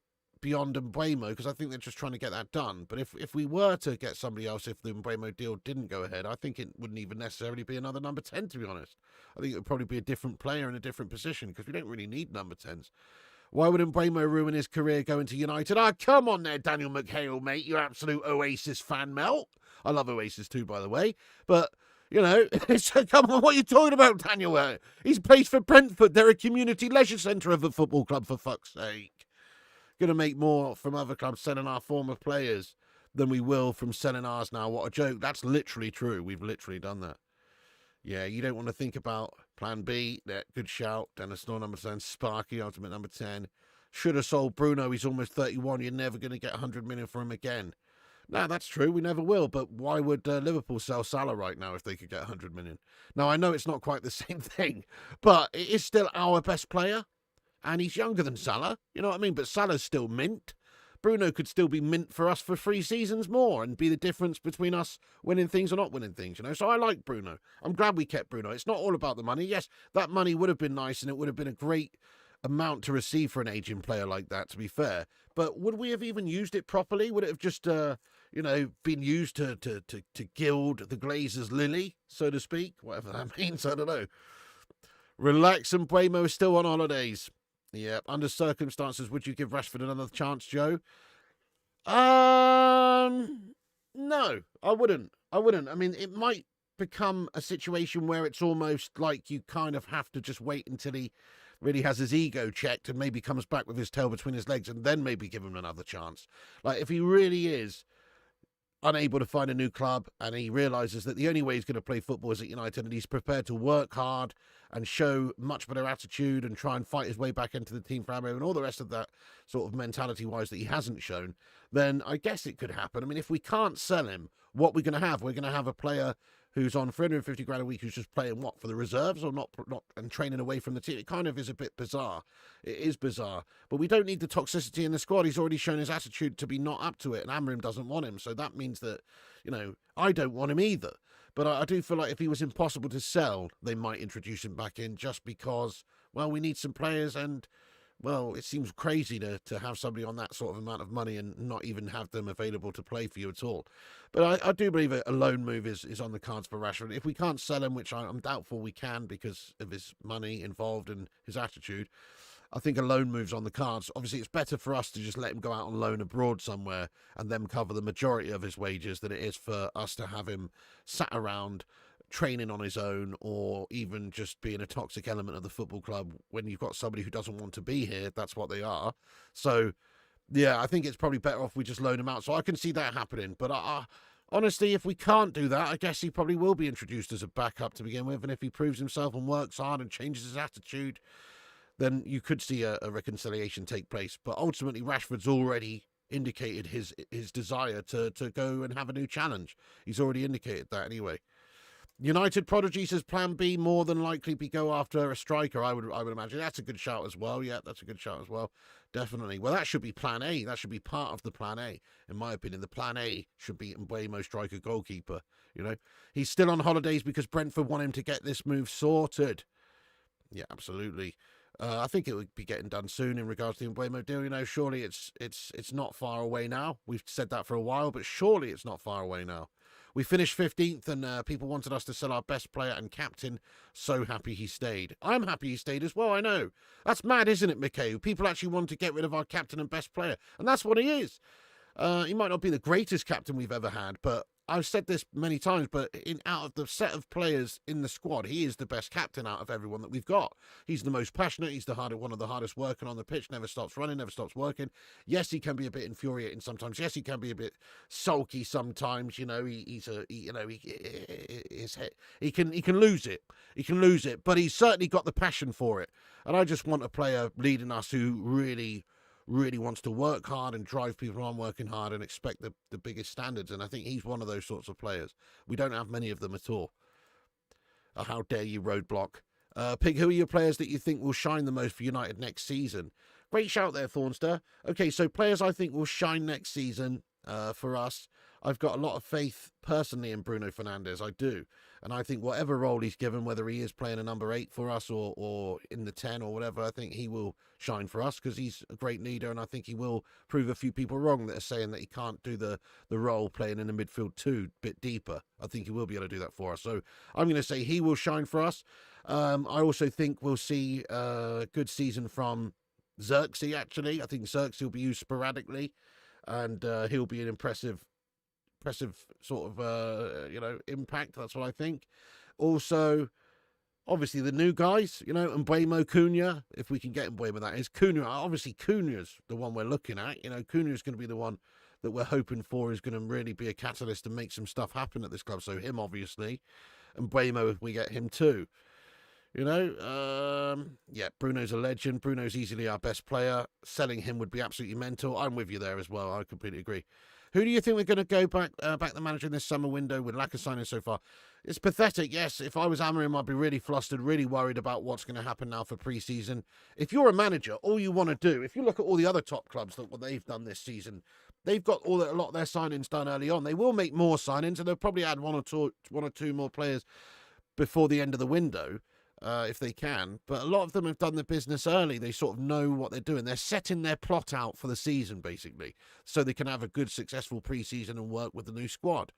beyond Mbeumo, because I think they're just trying to get that done. But if we were to get somebody else, if the Mbeumo deal didn't go ahead, I think it wouldn't even necessarily be another number 10, to be honest. I think it would probably be a different player in a different position, because we don't really need number 10s. Why would Mbeumo ruin his career going to United? Ah, come on there, Daniel McHale, mate. You absolute Oasis fan melt. I love Oasis too, by the way. But, you know, come on, what are you talking about, Daniel? He's plays for Brentford. They're a community leisure centre of a football club, for fuck's sake. Going to make more from other clubs selling our former players than we will from selling ours now. What a joke. That's literally true. We've literally done that. Yeah, you don't want to think about plan B. Good shout. Dennis Snow, number 10. Sparky, ultimate number 10. Should have sold Bruno. He's almost 31. You're never going to get 100 million for him again. No, that's true. We never will. But why would Liverpool sell Salah right now if they could get 100 million? Now, I know it's not quite the same thing, but it is still our best player. And he's younger than Salah. You know what I mean? But Salah's still mint. Bruno could still be mint for us for 3 seasons more and be the difference between us winning things or not winning things, you know. So I like Bruno. I'm glad we kept Bruno. It's not all about the money. Yes, that money would have been nice and it would have been a great amount to receive for an aging player like that, to be fair. But would we have even used it properly? Would it have just, you know, been used to gild the Glazers' lily, so to speak? Whatever that means, I don't know. Relax, and Mbeumo is still on holidays. Yeah, under circumstances, would you give Rashford another chance, Joe? No, I wouldn't. I mean, it might become a situation where it's almost like you kind of have to just wait until he really has his ego checked and maybe comes back with his tail between his legs and then maybe give him another chance. Like, if he really is unable to find a new club and he realises that the only way he's going to play football is at United and he's prepared to work hard and show much better attitude and try and fight his way back into the team family and all the rest of that sort of mentality-wise that he hasn't shown, then I guess it could happen. I mean, if we can't sell him, what we're going to have? We're going to have a player who's on 350 grand a week who's just playing, what, for the reserves or not and training away from the team. It kind of is a bit bizarre. It is bizarre. But we don't need the toxicity in the squad. He's already shown his attitude to be not up to it, and Amrim doesn't want him. So that means that, you know, I don't want him either. But I do feel like if he was impossible to sell, they might introduce him back in just because, well, we need some players and, well, it seems crazy to have somebody on that sort of amount of money and not even have them available to play for you at all. But I do believe a loan move is on the cards for Rashford. If we can't sell him, which I'm doubtful we can because of his money involved and his attitude, I think a loan move's on the cards. Obviously, it's better for us to just let him go out on loan abroad somewhere and then cover the majority of his wages than it is for us to have him sat around training on his own or even just being a toxic element of the football club when you've got somebody who doesn't want to be here. That's what they are. So, yeah, I think it's probably better off we just loan him out. So I can see that happening. But honestly, if we can't do that, I guess he probably will be introduced as a backup to begin with. And if he proves himself and works hard and changes his attitude, then you could see a reconciliation take place. But ultimately, Rashford's already indicated his desire to go and have a new challenge. He's already indicated that anyway. United prodigy says plan B more than likely be go after a striker. I would imagine that's a good shout as well. Yeah, that's a good shout as well. Definitely. Well, that should be plan A. That should be part of the plan A. In my opinion, the plan A should be Mbeumo striker goalkeeper. You know, he's still on holidays because Brentford want him to get this move sorted. Yeah, absolutely. I think it would be getting done soon in regards to the Mbeumo deal. You know, surely it's not far away now. We've said that for a while, but surely it's not far away now. We finished 15th and people wanted us to sell our best player and captain. So happy he stayed. I'm happy he stayed as well, I know. That's mad, isn't it, Mickey? People actually want to get rid of our captain and best player. And that's what he is. He might not be the greatest captain we've ever had, but I've said this many times, but out of the set of players in the squad, he is the best captain out of everyone that we've got. He's the most passionate. He's one of the hardest working on the pitch, never stops running, never stops working. Yes, he can be a bit infuriating sometimes. Yes, he can be a bit sulky sometimes. You know, he can lose it. He can lose it, but he's certainly got the passion for it. And I just want a player leading us who really wants to work hard and drive people on working hard and expect the biggest standards. And I think he's one of those sorts of players. We don't have many of them at all. How dare you, Roadblock. Pig, who are your players that you think will shine the most for United next season? Great shout there, Thornster. Okay, so players I think will shine next season for us. I've got a lot of faith personally in Bruno Fernandes. I do. And I think whatever role he's given, whether he is playing a number 8 for us or in the 10 or whatever, I think he will shine for us because he's a great leader. And I think he will prove a few people wrong that are saying that he can't do the role playing in the midfield 2 bit deeper. I think he will be able to do that for us. So I'm going to say he will shine for us. I also think we'll see a good season from Xerxes, actually. I think Xerxes will be used sporadically and he'll be an impressive sort of, impact. That's what I think. Also, obviously, the new guys, Mbeumo, Cunha, if we can get Mbeumo, that is. Cunha's the one we're looking at. Cunha's going to be the one that we're hoping for is going to really be a catalyst to make some stuff happen at this club. So him, obviously. And Mbeumo, if we get him too. Bruno's a legend. Bruno's easily our best player. Selling him would be absolutely mental. I'm with you there as well. I completely agree. Who do you think we're going to go back the manager in this summer window with lack of signings so far? It's pathetic, yes. If I was Amorim, I'd be really flustered, really worried about what's going to happen now for pre-season. If you're a manager, all you want to do, if you look at all the other top clubs, what they've done this season, they've got a lot of their signings done early on. They will make more signings, and they'll probably add one or two more players before the end of the window. If they can, but a lot of them have done the business early. They sort of know what they're doing. They're setting their plot out for the season, basically, so they can have a good, successful pre-season and work with the new squad.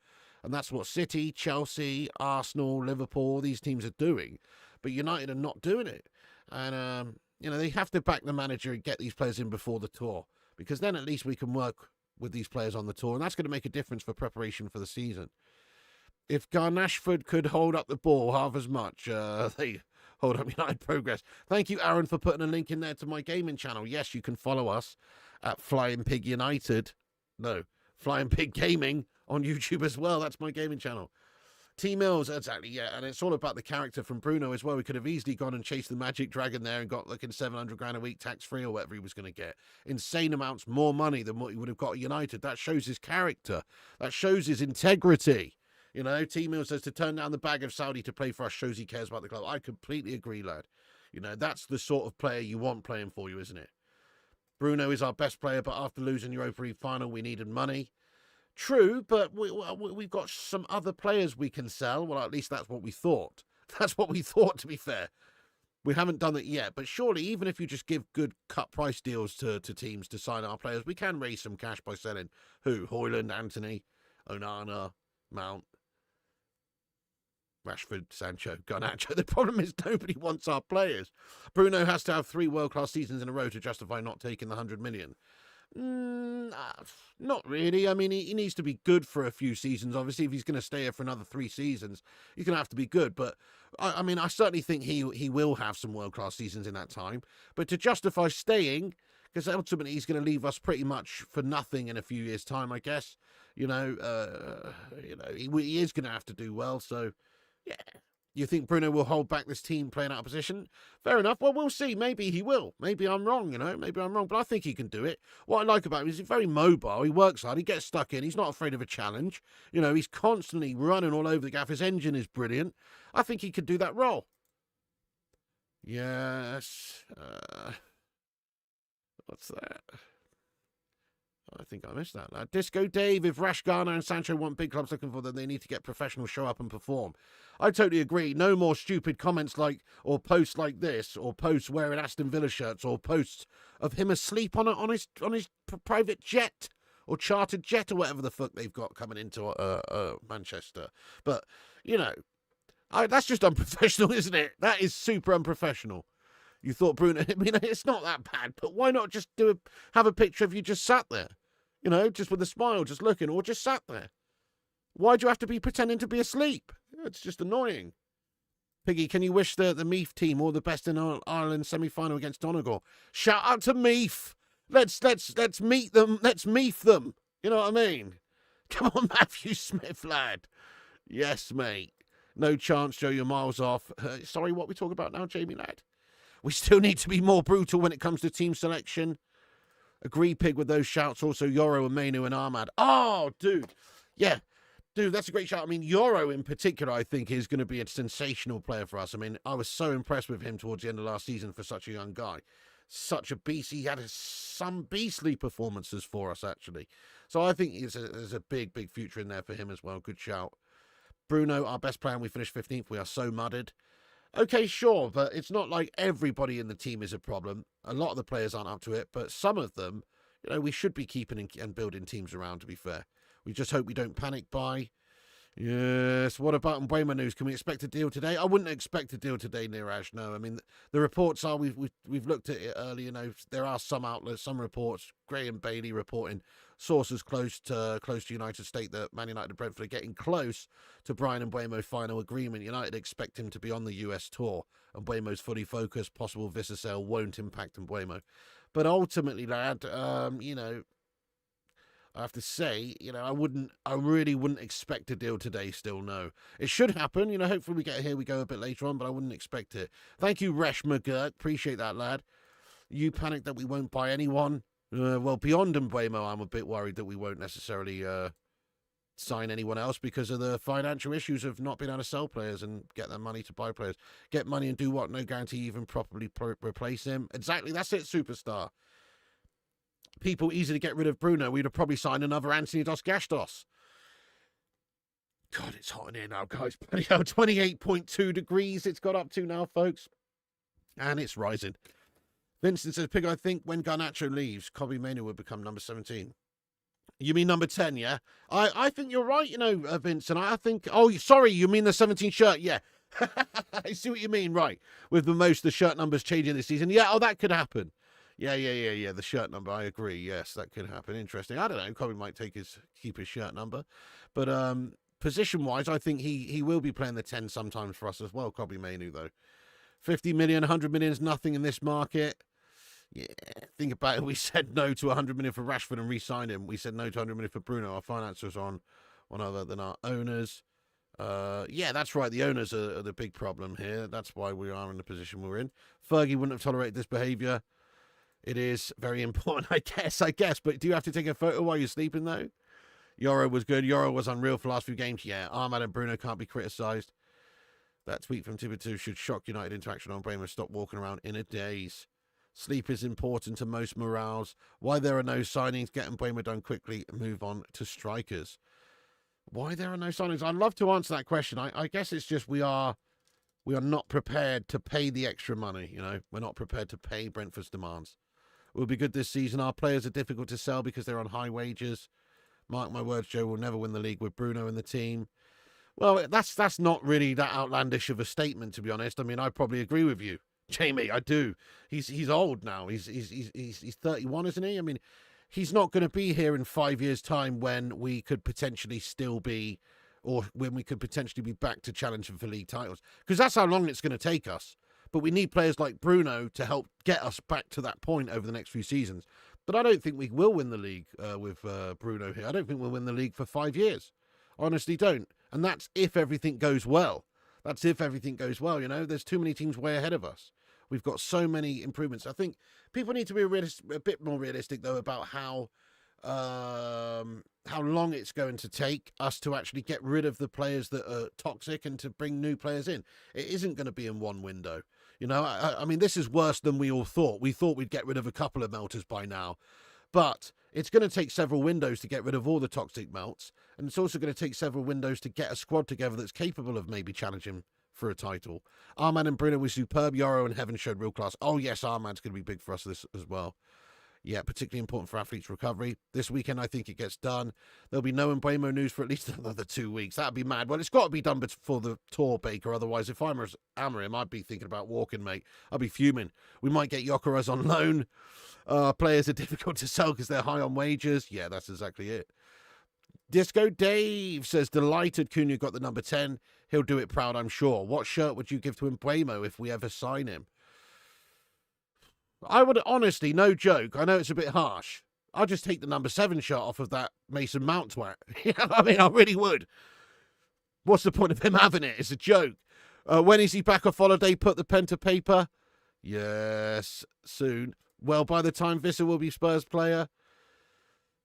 And that's what City, Chelsea, Arsenal, Liverpool, all these teams are doing. But United are not doing it. And, they have to back the manager and get these players in before the tour, because then at least we can work with these players on the tour, and that's going to make a difference for preparation for the season. If Garnacho could hold up the ball half as much, they hold up United progress. Thank you, Aaron, for putting a link in there to my gaming channel. Yes, you can follow us at Flying Pig United. No, Flying Pig Gaming on YouTube as well. That's my gaming channel. T-Mills, exactly, yeah. And it's all about the character from Bruno as well. We could have easily gone and chased the Magic Dragon there and got looking 700 grand a week tax-free or whatever he was going to get. Insane amounts more money than what he would have got at United. That shows his character. That shows his integrity. T-Mill says to turn down the bag of Saudi to play for us shows he cares about the club. I completely agree, lad. That's the sort of player you want playing for you, isn't it? Bruno is our best player, but after losing Europa League final, we needed money. True, but we've got some other players we can sell. Well, at least that's what we thought. That's what we thought, to be fair. We haven't done it yet, but surely even if you just give good cut price deals to teams to sign our players, we can raise some cash by selling who? Højlund, Antony, Onana, Mount, Rashford, Sancho, Garnacho. The problem is nobody wants our players. Bruno has to have 3 world-class seasons in a row to justify not taking the 100 million. Not really. I mean, he needs to be good for a few seasons. Obviously, if he's going to stay here for another 3 seasons, he's going to have to be good. But I mean, I certainly think he will have some world-class seasons in that time. But to justify staying, because ultimately he's going to leave us pretty much for nothing in a few years' time, I guess. He is going to have to do well. So, yeah. You think Bruno will hold back this team playing out of position? Fair enough. Well, we'll see. Maybe he will. Maybe I'm wrong, Maybe I'm wrong, but I think he can do it. What I like about him is he's very mobile. He works hard. He gets stuck in. He's not afraid of a challenge. He's constantly running all over the gaff. His engine is brilliant. I think he could do that role. Yes. What's that? I think I missed that. Disco Dave, if Rash, Garner and Sancho want big clubs looking for them, they need to get professionals, show up and perform. I totally agree. No more stupid comments or posts like this, or posts wearing Aston Villa shirts, or posts of him asleep on his private jet, or chartered jet, or whatever the fuck they've got coming into Manchester. But, that's just unprofessional, isn't it? That is super unprofessional. You thought Bruno, I mean, it's not that bad, but why not just have a picture of you just sat there? Just with a smile, just looking, or just sat there. Why do you have to be pretending to be asleep? It's just annoying. Piggy, can you wish the Meath team all the best in Ireland semi-final against Donegal? Shout out to Meath. Let's meet them. Let's Meath them. You know what I mean? Come on, Matthew Smith, lad. Yes, mate. No chance, Joe. You're miles off. Sorry, what we talk about now, Jamie, lad? We still need to be more brutal when it comes to team selection. Agree, Pig, with those shouts. Also, Yoro and Mainu and Ahmad. Oh, dude. Yeah. Dude, that's a great shout. I mean, Yoro in particular, I think, is going to be a sensational player for us. I mean, I was so impressed with him towards the end of last season for such a young guy. Such a beast. He had some beastly performances for us, actually. So I think there's a big, big future in there for him as well. Good shout. Bruno, our best player, and we finished 15th. We are so mudded. Okay, sure, but it's not like everybody in the team is a problem. A lot of the players aren't up to it, but some of them, we should be keeping and building teams around, to be fair. We just hope we don't panic buy. Yes, what about Mbeumo news? Can we expect a deal today? I wouldn't expect a deal today, Niraj, no. I mean, the reports are, we've looked at it earlier, there are some outlets, some reports, Graham Bailey reporting, sources close to United state that Man United and Brentford are getting close to Bryan Mbeumo final agreement. United expect him to be on the US tour, and Mbeumo's fully focused. Possible Visa sale won't impact Mbeumo. But ultimately, lad, I have to say, I really wouldn't expect a deal today still, no. It should happen, hopefully we get here, we go a bit later on, but I wouldn't expect it. Thank you, Resh McGurk. Appreciate that, lad. You panic that we won't buy anyone. Well, beyond Mbeumo, I'm a bit worried that we won't necessarily sign anyone else because of the financial issues of not being able to sell players and get that money to buy players. Get money and do what? No guarantee even properly replace him. Exactly, that's it, superstar. People easy to get rid of Bruno. We'd have probably signed another Anthony Dos Gastos. God, it's hot in here now, guys. 28.2 degrees it's got up to now, folks. And it's rising. Vincent says, Pig, I think when Garnacho leaves, Kobe Mainoo would become number 17. You mean number 10, yeah? I think you're right, Vincent. I think... Oh, sorry, you mean the 17 shirt? Yeah. I see what you mean, right. With the shirt numbers changing this season. Yeah, that could happen. Yeah. The shirt number, I agree. Yes, that could happen. Interesting. I don't know. Kobe might keep his shirt number. But position-wise, I think he will be playing the 10 sometimes for us as well, Kobe Mainoo, though. 50 million, 100 million is nothing in this market. Yeah, think about it. We said no to 100 million for Rashford and re-signed him. We said no to 100 million for Bruno. Our financiers are on one other than our owners. Yeah, that's right. The owners are the big problem here. That's why we are in the position we're in. Fergie wouldn't have tolerated this behaviour. It is very important, I guess. But do you have to take a photo while you're sleeping, though? Yoro was good. Yoro was unreal for the last few games. Yeah, Ahmad and Bruno can't be criticised. That tweet from Tibbetoo should shock United interaction on Bremer. Stop walking around in a daze. Sleep is important to most morales. Why there are no signings? Get Mbeumo done quickly and move on to strikers. Why there are no signings? I'd love to answer that question. I guess it's just we are not prepared to pay the extra money. You know, we're not prepared to pay Brentford's demands. It will be good this season. Our players are difficult to sell because they're on high wages. Mark my words, Joe will never win the league with Bruno in the team. Well, that's not really that outlandish of a statement, to be honest. I mean, I probably agree with you, Jamie. I do. He's old now. He's 31, isn't he? I mean, he's not going to be here in 5 years' time when we could potentially still be, or when we could potentially be back to challenging for league titles, because that's how long it's going to take us. But we need players like Bruno to help get us back to that point over the next few seasons. But I don't think we will win the league with Bruno here. I don't think we'll win the league for 5 years. Honestly, don't. And that's if everything goes well. That's if everything goes well, you know. There's too many teams way ahead of us. We've got so many improvements. I think people need to be a bit more realistic, though, about how long it's going to take us to actually get rid of the players that are toxic and to bring new players in. It isn't going to be in one window. You know, I mean, this is worse than we all thought. We thought we'd get rid of a couple of melters by now. But it's going to take several windows to get rid of all the toxic melts. And it's also going to take several windows to get a squad together that's capable of maybe challenging for a title. Armand and Bruno was superb. Yoro and Heaven showed real class. Oh, yes, Armand's going to be big for us this as well. Yeah, particularly important for athletes' recovery. This weekend, I think it gets done. There'll be no Mbeumo news for at least another 2 weeks. That'd be mad. Well, it's got to be done before the tour, Baker. Otherwise, if I'm Amorim, I'd be thinking about walking, mate. I'd be fuming. We might get Gyokeres on loan. Players are difficult to sell because they're high on wages. Yeah, that's exactly it. Disco Dave says, delighted Cunha got the number 10. He'll do it proud, I'm sure. What shirt would you give to Mbeumo if we ever sign him? I would honestly, no joke, I know it's a bit harsh. I'd just take the number 7 shirt off of that Mason Mount twat. I mean, I really would. What's the point of him having it? It's a joke. When is he back off holiday? Put the pen to paper. Yes, soon. Well, by the time Visser will be Spurs player.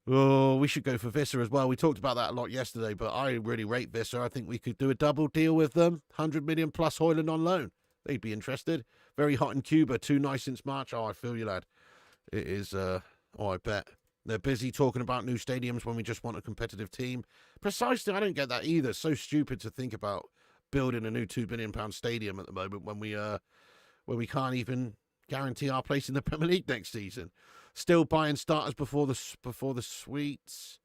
Oh, we should go for Visser as well. We talked about that a lot yesterday, but I really rate Visser. I think we could do a double deal with them. 100 million plus Højlund on loan. They'd be interested. Very hot in Cuba. Too nice since March. Oh, I feel you, lad. It is, I bet. They're busy talking about new stadiums when we just want a competitive team. Precisely, I don't get that either. So stupid to think about building a new £2 billion stadium at the moment when we can't even guarantee our place in the Premier League next season. Still buying starters before the sweets.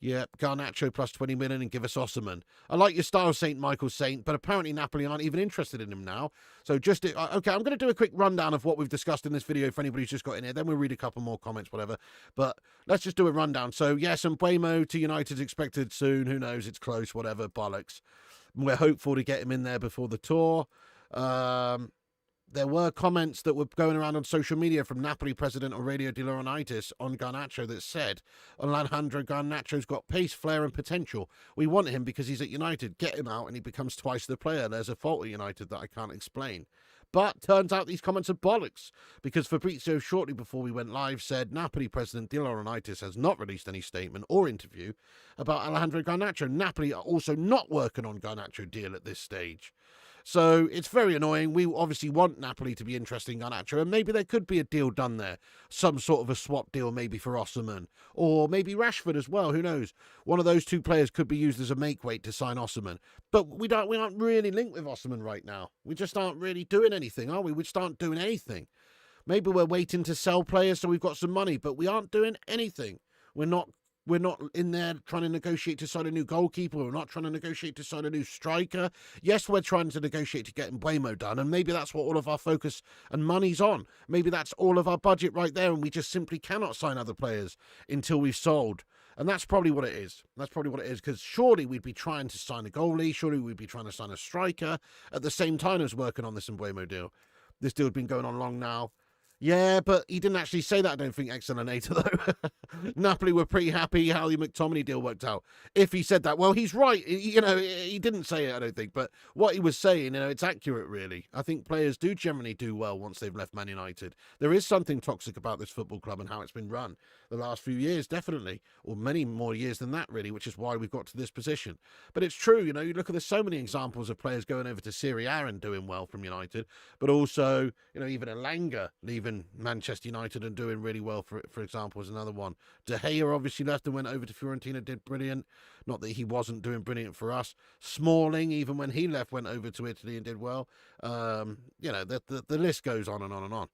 Yeah, Garnacho plus 20 million and give us Osimhen. I like your style, St. Michael Saint, but apparently Napoli aren't even interested in him now. So okay, I'm going to do a quick rundown of what we've discussed in this video for anybody who's just got in here. Then we'll read a couple more comments, whatever. But let's just do a rundown. So yes, Mbeumo to United's expected soon. Who knows? It's close, whatever, bollocks. We're hopeful to get him in there before the tour. There were comments that were going around on social media from Napoli president Aurelio De Laurentiis on Garnacho that said, Alejandro Garnacho's got pace, flair and potential. We want him because he's at United. Get him out and he becomes twice the player. There's a fault at United that I can't explain. But turns out these comments are bollocks because Fabrizio, shortly before we went live, said Napoli president De Laurentiis has not released any statement or interview about Alejandro Garnacho. Napoli are also not working on Garnacho deal at this stage. So it's very annoying. We obviously want Napoli to be interested in Garnacho, and maybe there could be a deal done there. Some sort of a swap deal maybe for Osimhen, or maybe Rashford as well. Who knows? One of those two players could be used as a make-weight to sign Osimhen. But we aren't really linked with Osimhen right now. We just aren't really doing anything, are we? We just aren't doing anything. Maybe we're waiting to sell players so we've got some money, but we aren't doing anything. We're not in there trying to negotiate to sign a new goalkeeper. We're not trying to negotiate to sign a new striker. Yes, we're trying to negotiate to get Mbeumo done, and maybe that's what all of our focus and money's on. Maybe that's all of our budget right there, and we just simply cannot sign other players until we've sold. And that's probably what it is. That's probably what it is, because surely we'd be trying to sign a goalie. Surely we'd be trying to sign a striker at the same time as working on this Mbeumo deal. This deal's been going on long now. Yeah, but he didn't actually say that, I don't think, Excellinator, though. Napoli were pretty happy how the McTominay deal worked out. If he said that, well, he's right. You know, he didn't say it, I don't think. But what he was saying, you know, it's accurate, really. I think players do generally do well once they've left Man United. There is something toxic about this football club and how it's been run the last few years, definitely. Or many more years than that, really, which is why we've got to this position. But it's true, you know, you look at there's so many examples of players going over to Serie A and doing well from United. But also, you know, even Elanga leaving leaving Manchester United and doing really well, for example, is another one. De Gea obviously left and went over to Fiorentina, did brilliant. Not that he wasn't doing brilliant for us. Smalling, even when he left, went over to Italy and did well. You know, the list goes on and on and on.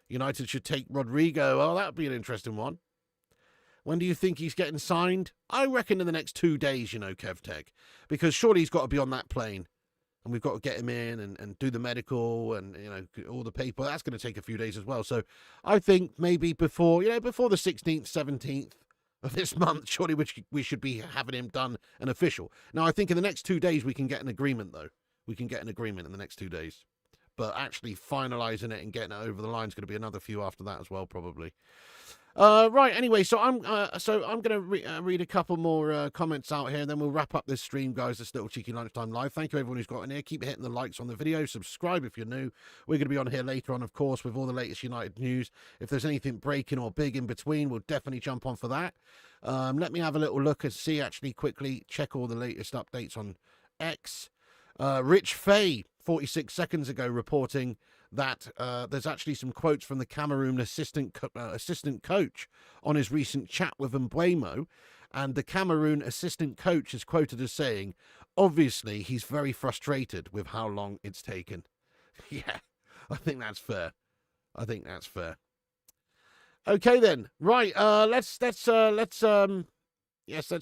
United should take Rodrigo. Oh, that would be an interesting one. When do you think he's getting signed? I reckon in the next 2 days, you know, KevTech. Because surely he's got to be on that plane. And we've got to get him in and do the medical and, you know, all the paper. That's going to take a few days as well. So I think maybe before, you know, before the 16th, 17th of this month, surely we should be having him done and official. Now, I think in the next 2 days we can get an agreement, though. We can get an agreement in the next 2 days. But actually finalising it and getting it over the line is going to be another few after that as well, probably. Right, anyway, so I'm going to read a couple more comments out here, and then we'll wrap up this stream, guys, this little cheeky lunchtime live. Thank you, everyone who's got in here. Keep hitting the likes on the video. Subscribe if you're new. We're going to be on here later on, of course, with all the latest United news. If there's anything breaking or big in between, we'll definitely jump on for that. Let me have a little look and see, actually, quickly, check all the latest updates on X. Rich Fay, 46 seconds ago, reporting that there's actually some quotes from the Cameroon assistant coach on his recent chat with Mbeumo, and the Cameroon assistant coach is quoted as saying, obviously, he's very frustrated with how long it's taken. Yeah, I think that's fair. I think that's fair. Okay, then. Right, let's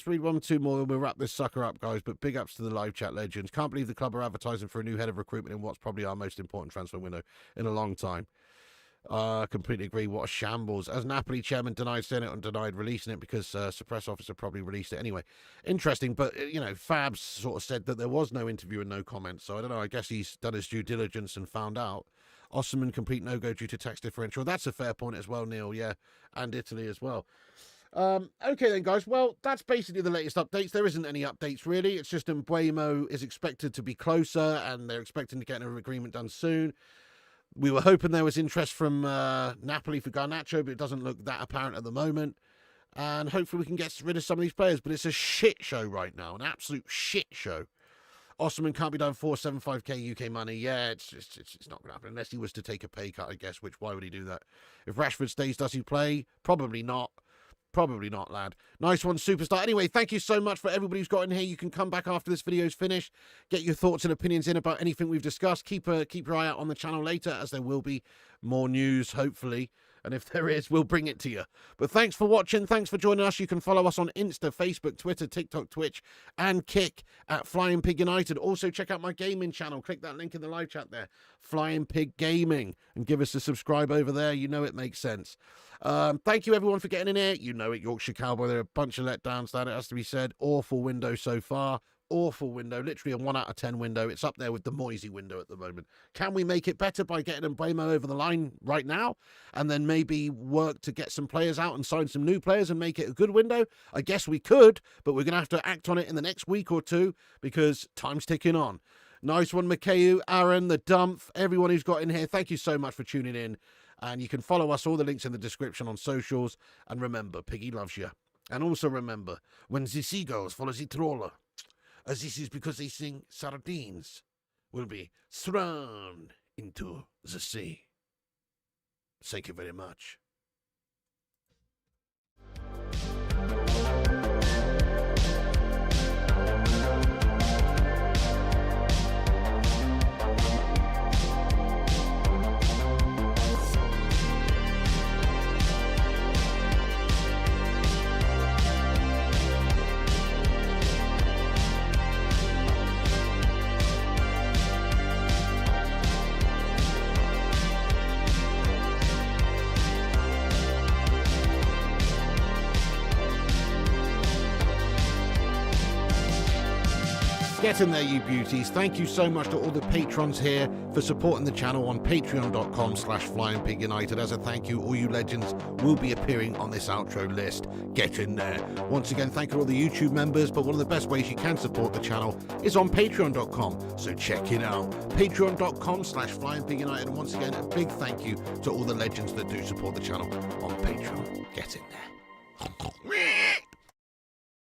read one or two more and we'll wrap this sucker up, guys. But big ups to the live chat legends. Can't believe the club are advertising for a new head of recruitment in what's probably our most important transfer window in a long time. Completely agree. What a shambles. As Napoli chairman denied saying it and denied releasing it because suppress officer probably released it anyway. Interesting, but, you know, Fabs sort of said that there was no interview and no comments. So I don't know. I guess he's done his due diligence and found out. Osimhen complete no-go due to tax differential. That's a fair point as well, Neil. Yeah, and Italy as well. Okay then, guys. Well, that's basically the latest updates. There isn't any updates, really. It's just Mbeumo is expected to be closer, and they're expecting to get an agreement done soon. We were hoping there was interest from Napoli for Garnacho, but it doesn't look that apparent at the moment. And hopefully we can get rid of some of these players, but it's a shit show right now, an absolute shit show. Osimhen can't be done for 475k UK money. Yeah, it's not going to happen unless he was to take a pay cut, I guess, which why would he do that? If Rashford stays, does he play? Probably not. Probably not, lad. Nice one, superstar. Anyway, thank you so much for everybody who's got in here. You can come back after this video's finished, get your thoughts and opinions in about anything we've discussed. Keep your eye out on the channel later, as there will be more news, hopefully. And if there is, we'll bring it to you. But thanks for watching. Thanks for joining us. You can follow us on Insta, Facebook, Twitter, TikTok, Twitch, and Kick at Flying Pig United. Also, check out my gaming channel. Click that link in the live chat there, Flying Pig Gaming, and give us a subscribe over there. You know it makes sense. Thank you, everyone, for getting in here. You know it, Yorkshire Cowboy. There are a bunch of letdowns, that it has to be said. Awful window so far. Awful window, literally a 1 out of 10 window. It's up there with the Moisey window at the moment. Can we make it better by getting Mbeumo over the line right now and then maybe work to get some players out and sign some new players and make it a good window? I guess we could, but we're going to have to act on it in the next week or two because time's ticking on. Nice one, Mikhail, Aaron, the Dump, everyone who's got in here. Thank you so much for tuning in. And you can follow us, all the links in the description on socials. And remember, Piggy loves you. And also remember, when the seagulls follow the trawler, as this is because they sing sardines, will be thrown into the sea. Thank you very much. Get in there, you beauties. Thank you so much to all the patrons here for supporting the channel on patreon.com/FlyingPigUnited. As a thank you, all you legends will be appearing on this outro list. Get in there. Once again, thank you to all the YouTube members, but one of the best ways you can support the channel is on patreon.com, so check it out. Patreon.com/FlyingPigUnited. And once again, a big thank you to all the legends that do support the channel on Patreon. Get in there.